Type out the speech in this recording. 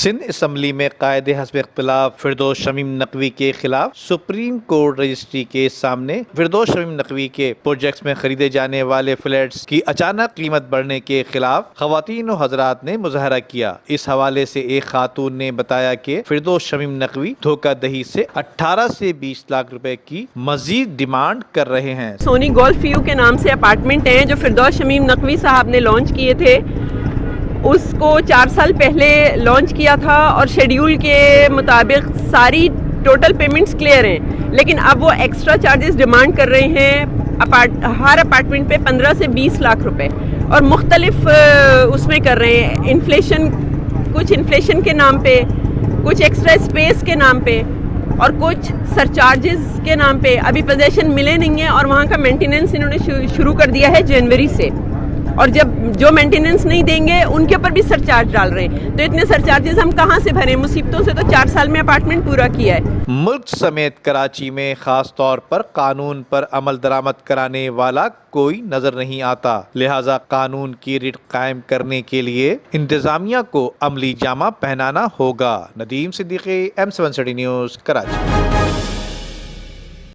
Sindh assembly میں قائد حزب اختلاف فردوس شمیم نقوی کے خلاف سپریم کورٹ رجسٹری کے سامنے فردوس شمیم نقوی کے پروجیکٹس میں خریدے جانے والے فلیٹس کی اچانک قیمت بڑھنے کے خلاف خواتین و حضرات نے مظاہرہ کیا۔ اس حوالے سے ایک خاتون نے بتایا کہ فردوس شمیم نقوی دھوکہ دہی سے 18 سے 20 لاکھ روپے کی مزید ڈیمانڈ کر رہے ہیں۔ سونی گولف ویو کے نام سے اپارٹمنٹ ہیں جو فردوس شمیم نقوی صاحب نے لانچ کیے تھے، اس کو 4 سال پہلے لانچ کیا تھا اور شیڈیول کے مطابق ساری ٹوٹل پیمنٹس کلیئر ہیں، لیکن اب وہ ایکسٹرا چارجز ڈیمانڈ کر رہے ہیں ہر اپارٹمنٹ پہ 15 سے 20 لاکھ روپے، اور مختلف اس میں کر رہے ہیں، کچھ انفلیشن کے نام پہ، کچھ ایکسٹرا اسپیس کے نام پہ اور کچھ سرچارجز کے نام پہ۔ ابھی پوزیشن ملے نہیں ہیں اور وہاں کا مینٹیننس انہوں نے شروع کر دیا ہے جنوری سے، اور جب جو مینٹیننس نہیں دیں گے ان کے اوپر بھی سرچارج ڈال رہے ہیں، تو اتنے سرچارجز ہم کہاں سے بھریں؟ مصیبتوں سے تو 4 سال میں اپارٹمنٹ پورا کیا ہے۔ ملک سمیت کراچی میں خاص طور پر قانون پر عمل درآمد کرانے والا کوئی نظر نہیں آتا، لہٰذا قانون کی رٹ قائم کرنے کے لیے انتظامیہ کو عملی جامہ پہنانا ہوگا۔ Nadeem Siddiqui, M7 news, Karachi.